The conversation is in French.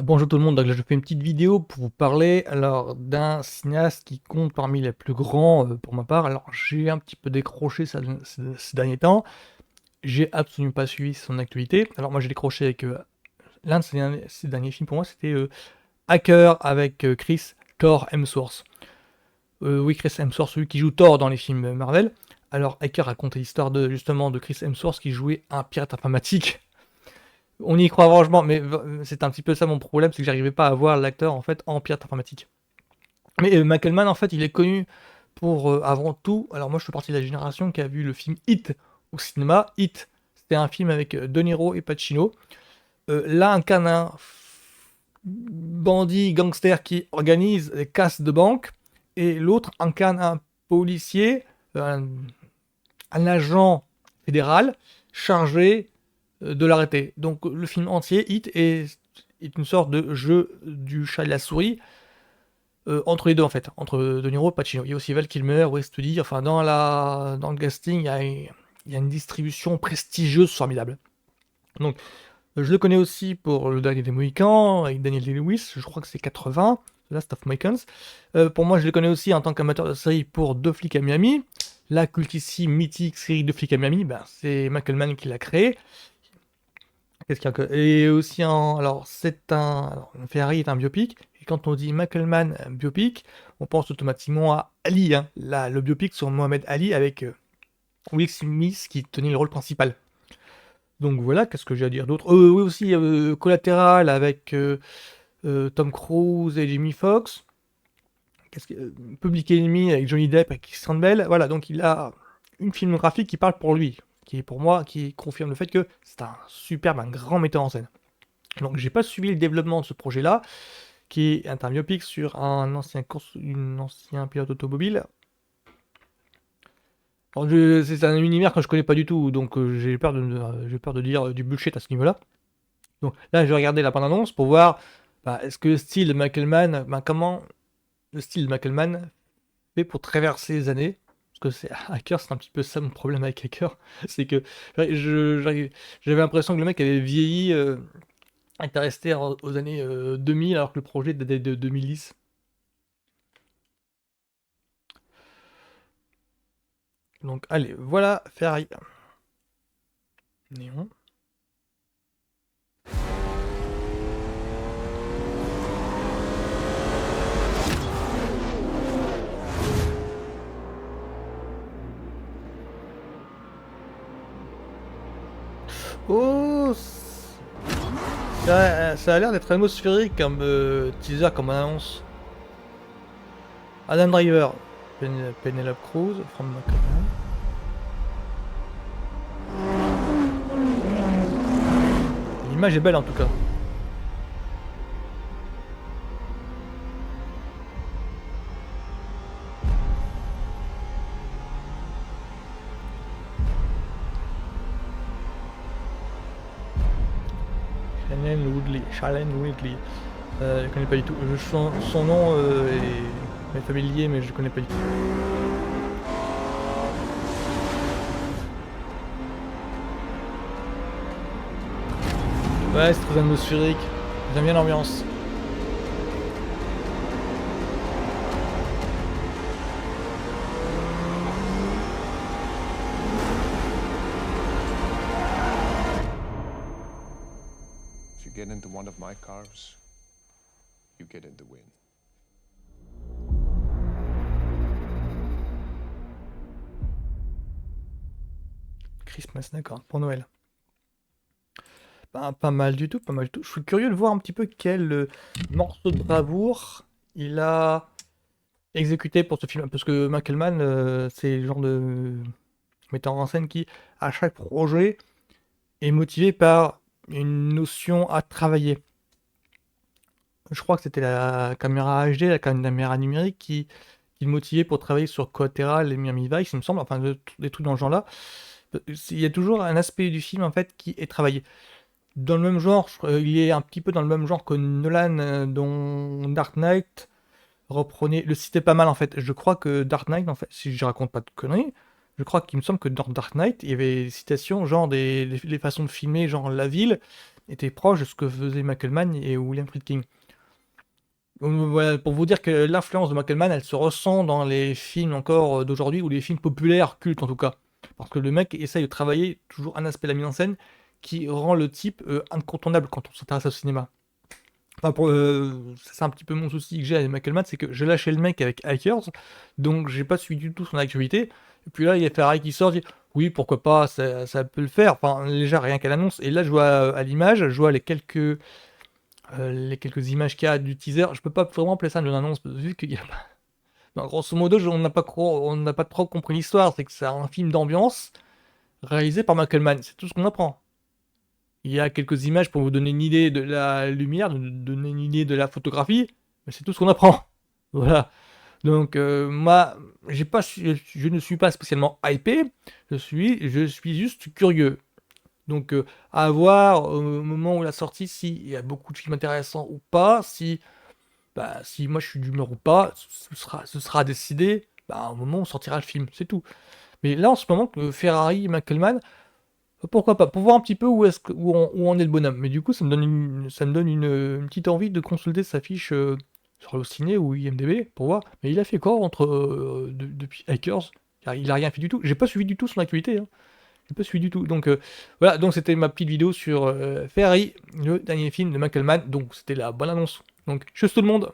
Bonjour tout le monde, donc là je fais une petite vidéo pour vous parler d'un cinéaste qui compte parmi les plus grands pour ma part. Alors j'ai un petit peu décroché ces derniers temps, j'ai absolument pas suivi son actualité. Alors moi j'ai décroché avec l'un de ses derniers films pour moi c'était Hacker avec Chris Thor Hemsworth. Oui, Chris Hemsworth, celui qui joue Thor dans les films Marvel. Alors Hacker racontait l'histoire justement de Chris Hemsworth qui jouait un pirate informatique. On y croit franchement, mais c'est un petit peu ça mon problème, c'est que j'arrivais pas à voir l'acteur en fait en pirate informatique. Mais Michael Mann en fait, il est connu pour avant tout. Alors moi, je fais partie de la génération qui a vu le film Hit au cinéma. Hit, c'était un film avec De Niro et Pacino. Là, incarne un bandit gangster qui organise des casses de banque, et l'autre incarne un policier, un, un agent fédéral chargé de l'arrêter. Donc le film entier, Hit, est une sorte de jeu du chat et la souris entre les deux en fait, entre De Niro et Pacino. Il y a aussi Val Kilmer, Wes Studi, enfin dans le casting, il y a une distribution prestigieuse formidable. Donc je le connais aussi pour Le Dernier des Mohicans, avec Daniel Day-Lewis, je crois que c'est 80, The Last of Mohicans. Pour moi, je le connais aussi en tant qu'amateur de série pour Deux flics à Miami. La cultissime mythique série Deux flics à Miami, ben, c'est Michael Mann qui l'a créée. Qu'est-ce qu'il y a encore Et aussi alors Ferrari est un biopic, et quand on dit Michael Mann biopic, on pense automatiquement à Ali, hein, le biopic sur Mohamed Ali avec Will Smith qui tenait le rôle principal. Donc voilà, qu'est-ce que j'ai à dire d'autre Oui aussi, Collateral avec Tom Cruise et Jamie Foxx. Public Enemy avec Johnny Depp et Christian Bale. Voilà, donc il a une filmographie qui parle pour lui, qui est pour moi, qui confirme le fait que c'est un superbe, un grand metteur en scène. Donc j'ai pas suivi le développement de ce projet-là, qui est un biopic sur un ancien pilote automobile. Alors, c'est un univers que je connais pas du tout, donc j'ai peur de dire du bullshit à ce niveau-là. Donc là, je vais regarder la bande-annonce pour voir est-ce que le style de Michael Mann, comment le style de Michael Mann fait pour traverser les années. Parce que c'est Hacker, c'est un petit peu ça mon problème avec Hacker. C'est que j'avais l'impression que le mec avait vieilli, était resté aux années 2000 alors que le projet datait de 2010. Donc allez, voilà Ferrari. Néon. Oh, ça a l'air d'être atmosphérique comme teaser, comme annonce. Adam Driver, Penelope Cruz, from McCann. L'image est belle en tout cas. Shailene Woodley. Je connais pas du tout. Son nom est familier, mais je connais pas du tout. Ouais, c'est très atmosphérique. J'aime bien l'ambiance. If you get into one of my cars, you get in the win. Christmas, d'accord, pour Noël. Pas mal du tout, pas mal du tout. Je suis curieux de voir un petit peu quel morceau de bravoure il a exécuté pour ce film. Parce que Michael Mann, c'est le genre de metteur en scène qui, à chaque projet, est motivé par une notion à travailler. Je crois que c'était la caméra HD, la caméra numérique qui le motivait pour travailler sur Collateral et Miami Vice, il me semble, enfin des trucs dans ce genre-là. Il y a toujours un aspect du film en fait qui est travaillé. Dans le même genre, il est un petit peu dans le même genre que Nolan, dont Dark Knight reprenait. Le citait pas mal en fait. Je crois que Dark Knight, en fait, si je raconte pas de conneries, je crois qu'il me semble que dans Dark Knight, il y avait des citations, genre les façons de filmer, genre la ville, était proche de ce que faisait Michael Mann et William Friedkin. Donc, voilà, pour vous dire que l'influence de Michael Mann, elle se ressent dans les films encore d'aujourd'hui, ou les films populaires, cultes en tout cas. Parce que le mec essaye de travailler toujours un aspect de la mise en scène qui rend le type incontournable quand on s'intéresse au cinéma. Enfin, c'est un petit peu mon souci que j'ai avec Michael Mann, c'est que j'ai lâché le mec avec Hackers, donc j'ai pas suivi du tout son actualité. Et puis là, il y a Ferrari qui sort, dit oui, pourquoi pas, ça peut le faire. Enfin, déjà rien qu'à l'annonce. Et là, je vois à l'image, je vois les quelques images qu'il y a du teaser. Je peux pas vraiment appeler ça une annonce, vu qu'il y a pas. Non, grosso modo, on n'a pas trop compris l'histoire. C'est que c'est un film d'ambiance réalisé par Michael Mann. C'est tout ce qu'on apprend. Il y a quelques images pour vous donner une idée de la lumière, de donner une idée de la photographie, mais c'est tout ce qu'on apprend. Voilà. Donc moi, je ne suis pas spécialement hypé, je suis juste curieux. Donc à voir au moment où la sortie, s'il y a beaucoup de films intéressants ou pas, si moi je suis d'humeur ou pas, ce sera décidé au moment où sortira le film, c'est tout. Mais là en ce moment, Ferrari, Michael, pourquoi pas, pour voir un petit peu où en est le bonhomme. Mais du coup, ça me donne une petite envie de consulter sa fiche sur Allociné ou IMDb pour voir. Mais il a fait quoi depuis Hackers? Car il a rien fait du tout. J'ai pas suivi du tout son actualité, hein. J'ai pas suivi du tout. Donc voilà, donc c'était ma petite vidéo sur Ferrari, le dernier film de Michael Mann. Donc c'était la bonne annonce. Donc, tchuss tout le monde!